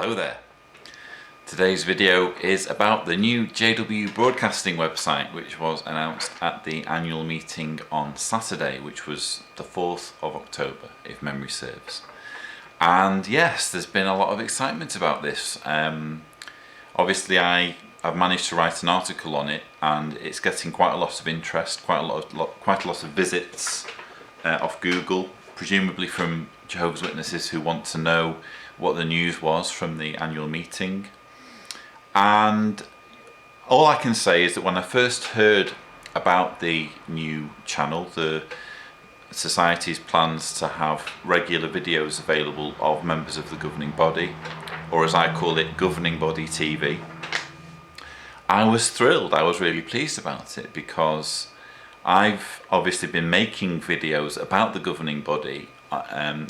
Hello there. Today's video is about the new JW Broadcasting website, which was announced at the annual meeting on Saturday, which was the 4th of October, if memory serves. And yes, there's been a lot of excitement about this. Obviously I've managed to write an article on it, and it's getting quite a lot of interest, quite a lot of visits off Google, presumably from Jehovah's Witnesses who want to know what the news was from the annual meeting. And all I can say is that when I first heard about the new channel, the Society's plans to have regular videos available of members of the governing body, or as I call it, Governing Body TV, I was thrilled. I was really pleased about it, because I've obviously been making videos about the governing body.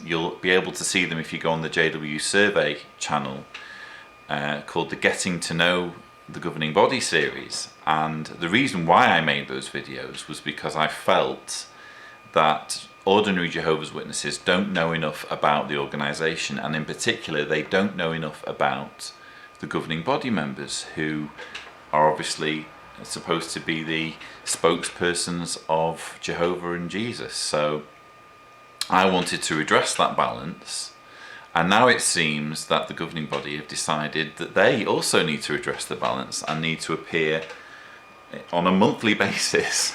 You'll be able to see them if you go on the JW Survey channel, called the Getting to Know the Governing Body series. And the reason why I made those videos was because I felt that ordinary Jehovah's Witnesses don't know enough about the organisation, and in particular they don't know enough about the governing body members, who are obviously supposed to be the spokespersons of Jehovah and Jesus. So I wanted to address that balance, and now it seems that the governing body have decided that they also need to address the balance and need to appear on a monthly basis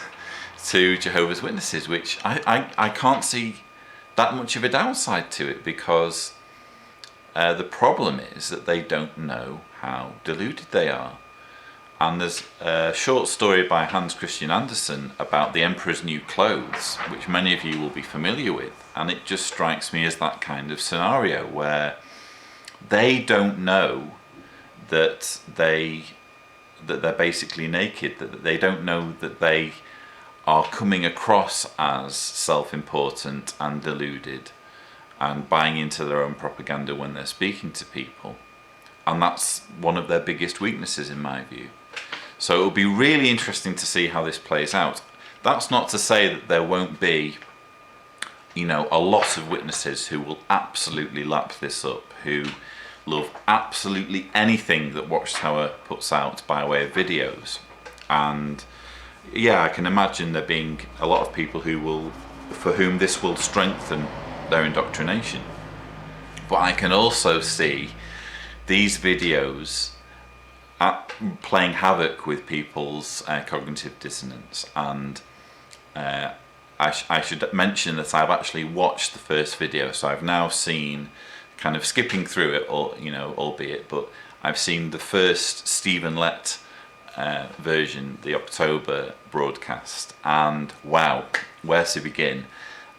to Jehovah's Witnesses, which I can't see that much of a downside to it, because the problem is that they don't know how deluded they are. And there's a short story by Hans Christian Andersen about the Emperor's New Clothes, which many of you will be familiar with, and it just strikes me as that kind of scenario where they don't know that they're basically naked, that they don't know that they are coming across as self-important and deluded and buying into their own propaganda when they're speaking to people. And that's one of their biggest weaknesses in my view. So it'll be really interesting to see how this plays out. That's not to say that there won't be, a lot of witnesses who will absolutely lap this up, who love absolutely anything that Watchtower puts out by way of videos. And yeah, I can imagine there being a lot of people for whom this will strengthen their indoctrination. But I can also see these videos playing havoc with people's cognitive dissonance. And I should mention that I've actually watched the first video, so I've now seen, kind of skipping through it, or albeit, but I've seen the first Stephen Lett version, the October broadcast, and wow, where to begin?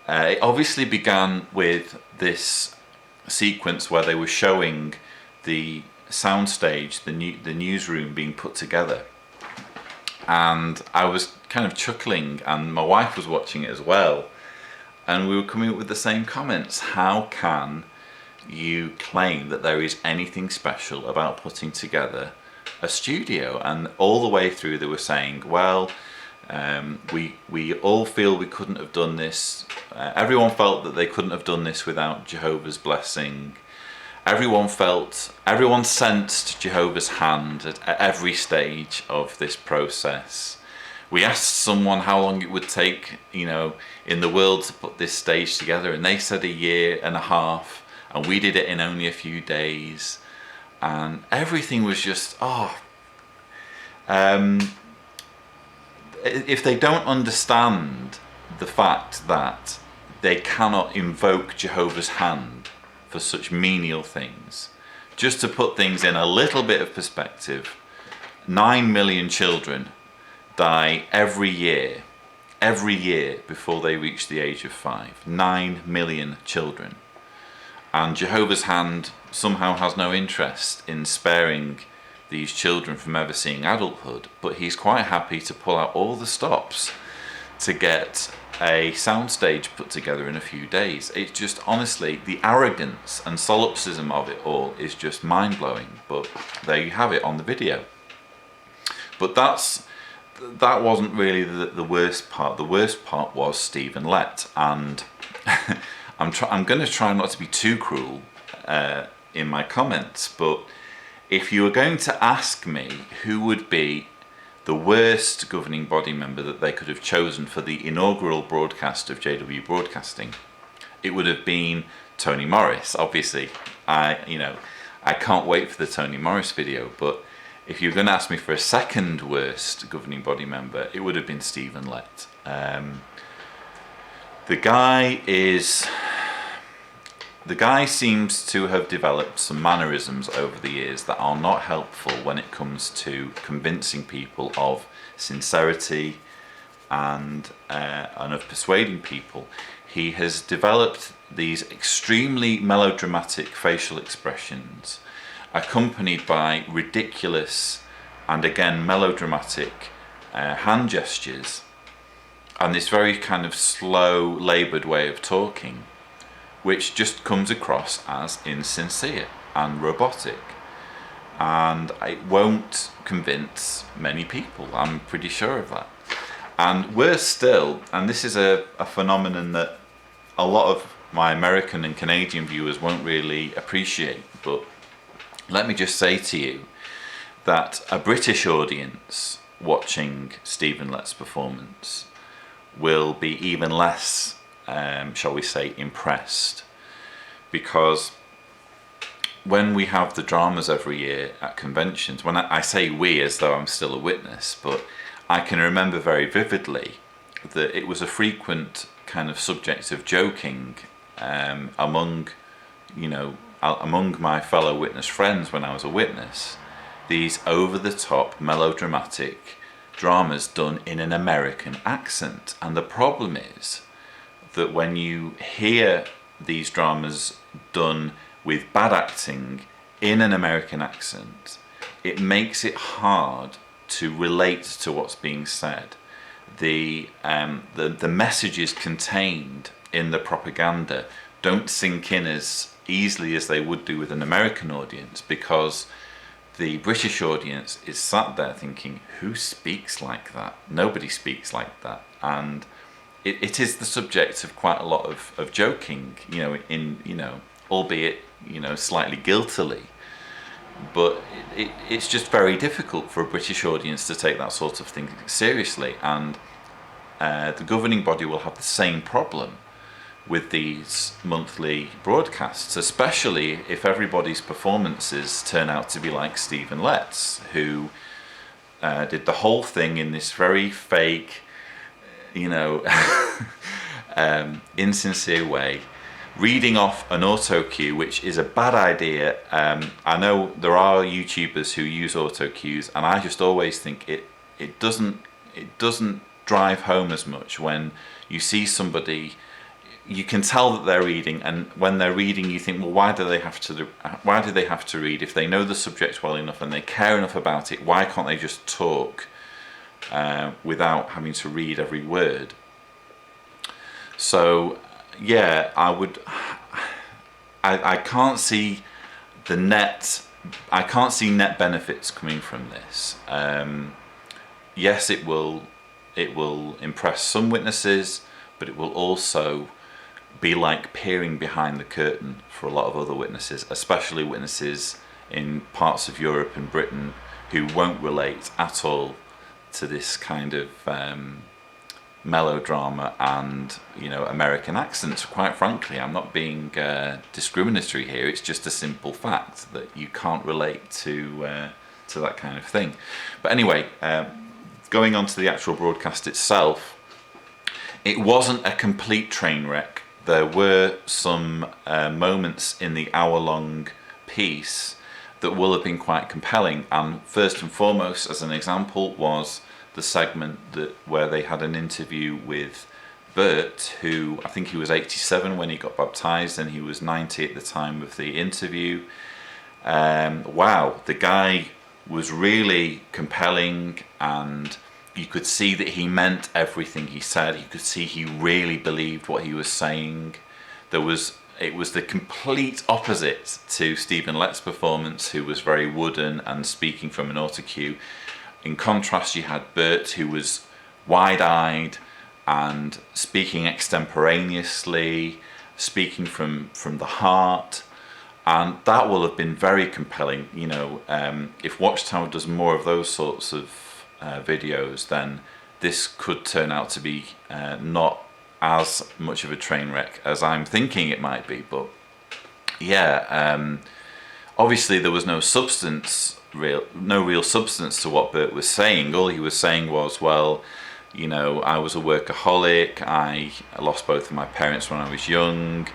It obviously began with this sequence where they were showing the soundstage, the newsroom being put together, and I was kind of chuckling, and my wife was watching it as well, and we were coming up with the same comments. How can you claim that there is anything special about putting together a studio? And all the way through they were saying, well, we all feel we couldn't have done this. Everyone felt that they couldn't have done this without Jehovah's blessing. Everyone sensed Jehovah's hand at every stage of this process. We asked someone how long it would take, in the world to put this stage together, and they said 1.5 years, and we did it in only a few days. And everything was just, if they don't understand the fact that they cannot invoke Jehovah's hand for such menial things, just to put things in a little bit of perspective, 9 million children die every year before they reach the age of 5. 9 million children. And Jehovah's hand somehow has no interest in sparing these children from ever seeing adulthood, but he's quite happy to pull out all the stops to get a soundstage put together in a few days. It's just, honestly, the arrogance and solipsism of it all is just mind-blowing. But there you have it on the video. But that wasn't really the worst part. The worst part was Stephen Lett, and I'm going to try not to be too cruel in my comments. But if you were going to ask me who would be the worst governing body member that they could have chosen for the inaugural broadcast of JW Broadcasting, it would have been Tony Morris. Obviously, I can't wait for the Tony Morris video, but if you're going to ask me for a second worst governing body member, it would have been Stephen Lett. The guy seems to have developed some mannerisms over the years that are not helpful when it comes to convincing people of sincerity and of persuading people. He has developed these extremely melodramatic facial expressions, accompanied by ridiculous and again melodramatic hand gestures, and this very kind of slow, laboured way of talking, which just comes across as insincere and robotic, and it won't convince many people. I'm pretty sure of that. And worse still, and this is a phenomenon that a lot of my American and Canadian viewers won't really appreciate, but let me just say to you that a British audience watching Stephen Lett's performance will be even less, shall we say, impressed, because when we have the dramas every year at conventions, when I say we as though I'm still a witness, but I can remember very vividly that it was a frequent kind of subject of joking among my fellow witness friends when I was a witness, these over-the-top melodramatic dramas done in an American accent. And the problem is that when you hear these dramas done with bad acting in an American accent, it makes it hard to relate to what's being said. The messages contained in the propaganda don't sink in as easily as they would do with an American audience, because the British audience is sat there thinking, who speaks like that? Nobody speaks like that. And it is the subject of quite a lot of joking, albeit, slightly guiltily. But it's just very difficult for a British audience to take that sort of thing seriously. And the governing body will have the same problem with these monthly broadcasts, especially if everybody's performances turn out to be like Stephen Lett's, who did the whole thing in this very fake, insincere way, reading off an auto cue, which is a bad idea. I know there are YouTubers who use auto cues, and I just always think it doesn't drive home as much when you see somebody. You can tell that they're reading, and when they're reading, you think, well, why do they have to read? If they know the subject well enough and they care enough about it, why can't they just talk without having to read every word? So, yeah, I can't see net benefits coming from this. Yes, it will impress some witnesses, but it will also be like peering behind the curtain for a lot of other witnesses, especially witnesses in parts of Europe and Britain who won't relate at all to this kind of melodrama and American accents. Quite frankly, I'm not being discriminatory here. It's just a simple fact that you can't relate to that kind of thing. But anyway, going on to the actual broadcast itself, it wasn't a complete train wreck. There were some moments in the hour-long piece that will have been quite compelling, and first and foremost, as an example, was the segment where they had an interview with Bert, who I think he was 87 when he got baptized, and he was 90 at the time of the interview. Wow, the guy was really compelling, and you could see that he meant everything he said. You could see he really believed what he was saying. It was the complete opposite to Stephen Lett's performance, who was very wooden and speaking from an autocue. In contrast, you had Bert, who was wide-eyed and speaking extemporaneously, speaking from the heart. And that will have been very compelling. If Watchtower does more of those sorts of videos, then this could turn out to be not as much of a train wreck as I'm thinking it might be. But yeah, obviously there was no real substance to what Bert was saying. All he was saying was, well, I was a workaholic. I lost both of my parents when I was young,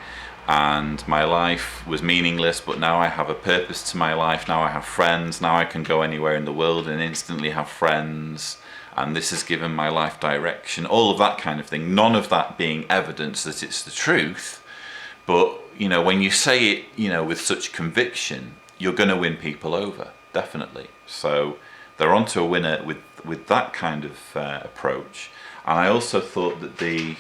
and my life was meaningless, but now I have a purpose to my life. Now I have friends. Now I can go anywhere in the world and instantly have friends, and this has given my life direction. All of that kind of thing. None of that being evidence that it's the truth, but when you say it with such conviction, you're going to win people over, definitely. So they're onto a winner with that kind of approach. And I also thought that the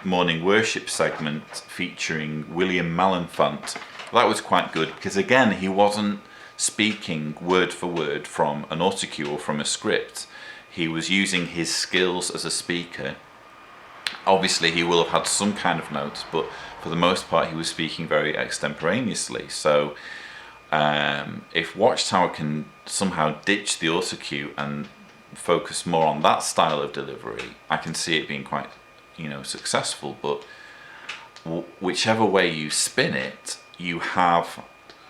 morning worship segment featuring William Malenfant, that was quite good, because again, he wasn't speaking word for word from an autocue or from a script. He was using his skills as a speaker. Obviously he will have had some kind of notes, but for the most part he was speaking very extemporaneously. So if Watchtower can somehow ditch the autocue and focus more on that style of delivery, I can see it being quite successful. But whichever way you spin it, you have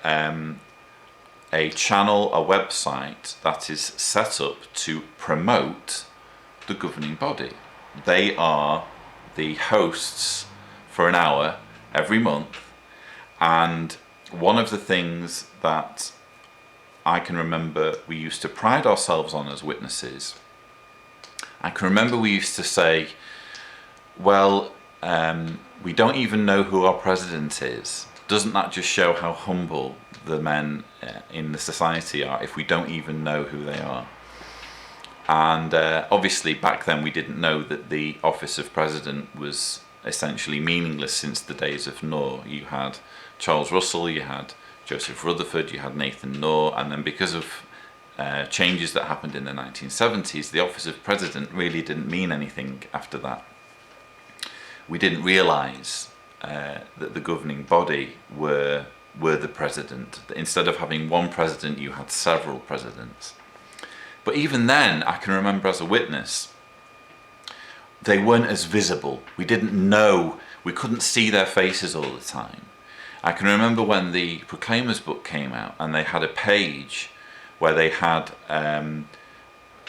a channel, a website that is set up to promote the governing body. They are the hosts for an hour every month, and one of the things that I can remember we used to pride ourselves on as witnesses, I can remember we used to say, well, we don't even know who our president is. Doesn't that just show how humble the men in the society are if we don't even know who they are? And obviously back then we didn't know that the office of president was essentially meaningless since the days of Knorr. You had Charles Russell, you had Joseph Rutherford, you had Nathan Knorr, and then because of changes that happened in the 1970s, the office of president really didn't mean anything after that. We didn't realise that the governing body were the president. Instead of having one president, you had several presidents. But even then, I can remember as a witness, they weren't as visible. We didn't know, we couldn't see their faces all the time. I can remember when the Proclaimers book came out and they had a page where they had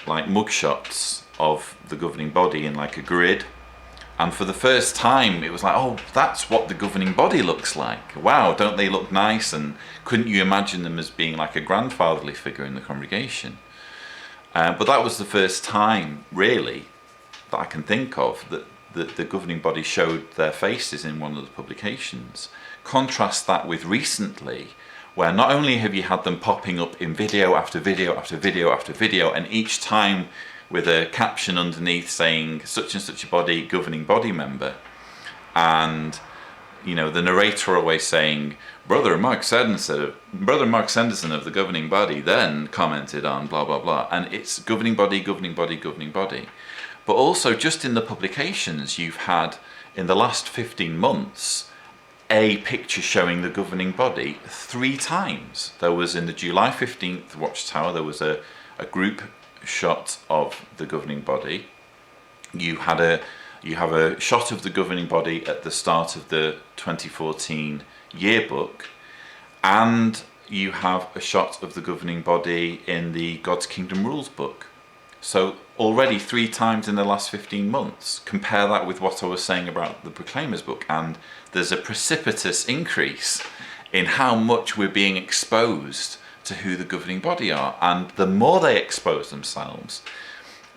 like mugshots of the governing body in like a grid. And for the first time, it was like, oh, that's what the governing body looks like. Wow, don't they look nice? And couldn't you imagine them as being like a grandfatherly figure in the congregation? But that was the first time, really, that I can think of that the governing body showed their faces in one of the publications. Contrast that with recently, where not only have you had them popping up in video after video after video after video, and each time with a caption underneath saying such and such a body, governing body member, and the narrator always saying Brother Mark Sanderson of the governing body then commented on blah blah blah, and it's governing body, governing body, governing body. But also just in the publications you've had in the last 15 months a picture showing the governing body 3 times. There was in the July 15th Watchtower, there was a group shot of the governing body. You have a shot of the governing body at the start of the 2014 yearbook, and you have a shot of the governing body in the God's Kingdom Rules book. So already 3 times in the last 15 months. Compare that with what I was saying about the Proclaimers book, and there's a precipitous increase in how much we're being exposed to who the governing body are. And the more they expose themselves,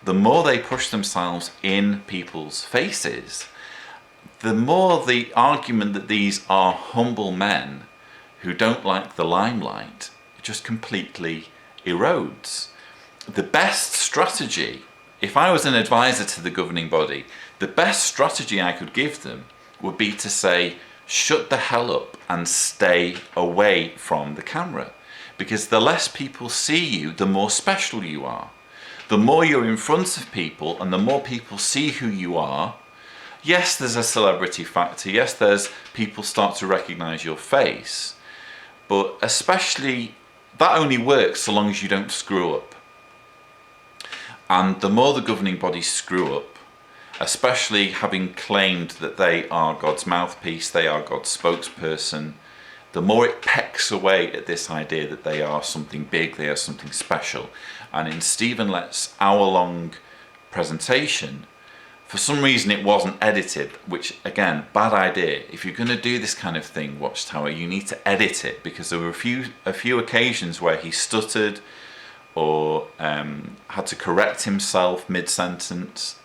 the more they push themselves in people's faces, the more the argument that these are humble men who don't like the limelight just completely erodes. The best strategy, if I was an advisor to the governing body, the best strategy I could give them would be to say, shut the hell up and stay away from the camera. Because the less people see you, the more special you are. The more you're in front of people and the more people see who you are, yes, there's a celebrity factor. Yes, there's people start to recognize your face. But especially, that only works so long as you don't screw up. And the more the governing bodies screw up, especially having claimed that they are God's mouthpiece, they are God's spokesperson, the more it pecks away at this idea that they are something big, they are something special. And in Stephen Lett's hour-long presentation, for some reason it wasn't edited, which, again, bad idea. If you're going to do this kind of thing, Watchtower, you need to edit it, because there were a few occasions where he stuttered or had to correct himself mid-sentence.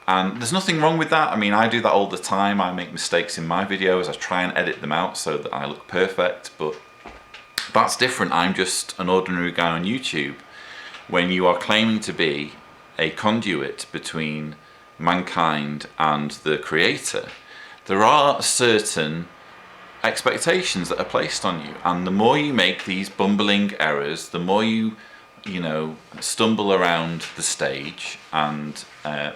And there's nothing wrong with that. I mean, I do that all the time. I make mistakes in my videos. I try and edit them out so that I look perfect, but that's different. I'm just an ordinary guy on YouTube. When you are claiming to be a conduit between mankind and the Creator, there are certain expectations that are placed on you. And the more you make these bumbling errors, the more you stumble around the stage and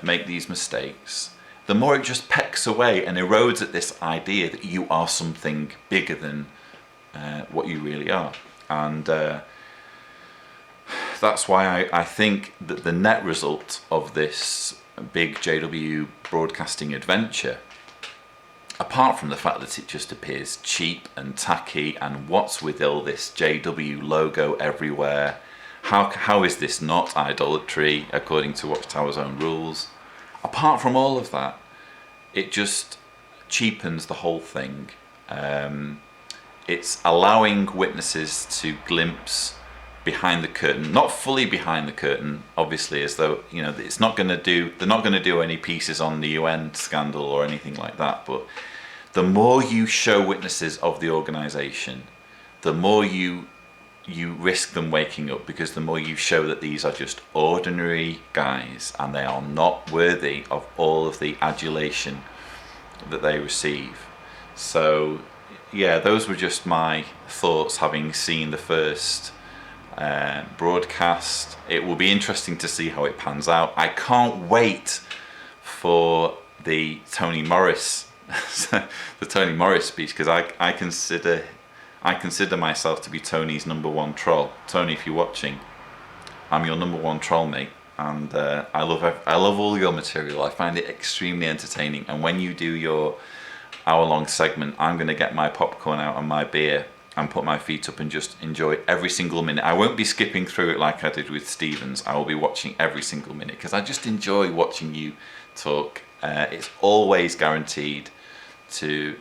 make these mistakes, the more it just pecks away and erodes at this idea that you are something bigger than what you really are. And that's why I think that the net result of this big JW broadcasting adventure, apart from the fact that it just appears cheap and tacky, and what's with all this JW logo everywhere, how is this not idolatry according to Watchtower's own rules? Apart from all of that, it just cheapens the whole thing. It's allowing witnesses to glimpse behind the curtain, not fully behind the curtain, obviously, as though, it's not going to do, they're not going to do any pieces on the UN scandal or anything like that, but the more you show witnesses of the organisation, the more you risk them waking up, because the more you show that these are just ordinary guys and they are not worthy of all of the adulation that they receive. So yeah, those were just my thoughts having seen the first broadcast. It will be interesting to see how it pans out. I can't wait for the Tony Morris speech, because I consider myself to be Tony's #1 troll. Tony, if you're watching, I'm your #1 troll, mate, and I love all your material. I find it extremely entertaining, and when you do your hour-long segment, I'm going to get my popcorn out and my beer and put my feet up and just enjoy every single minute. I won't be skipping through it like I did with Stevens. I will be watching every single minute, because I just enjoy watching you talk. It's always guaranteed to,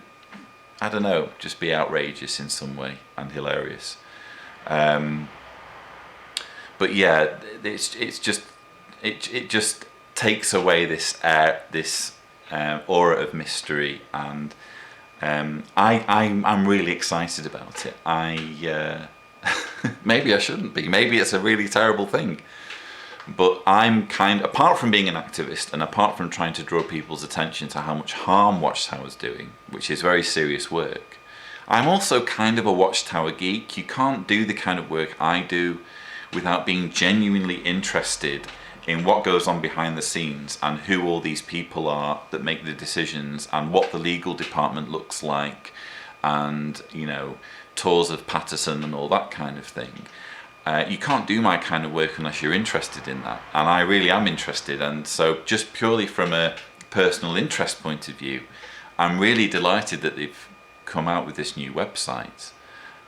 I don't know, just be outrageous in some way and hilarious. But yeah, it just takes away this aura of mystery, and I'm really excited about it. Maybe I shouldn't be. Maybe it's a really terrible thing. But apart from being an activist and apart from trying to draw people's attention to how much harm Watchtower's doing, which is very serious work, I'm also kind of a Watchtower geek. You can't do the kind of work I do without being genuinely interested in what goes on behind the scenes and who all these people are that make the decisions and what the legal department looks like, and tours of Patterson and all that kind of thing. You can't do my kind of work unless you're interested in that, and I really am interested. And so just purely from a personal interest point of view, I'm really delighted that they've come out with this new website,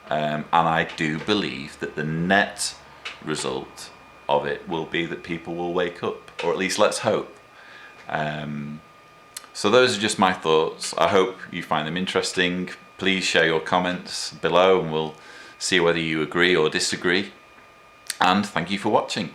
and I do believe that the net result of it will be that people will wake up, or at least let's hope. So those are just my thoughts. I hope you find them interesting. Please share your comments below and we'll see whether you agree or disagree. And thank you for watching.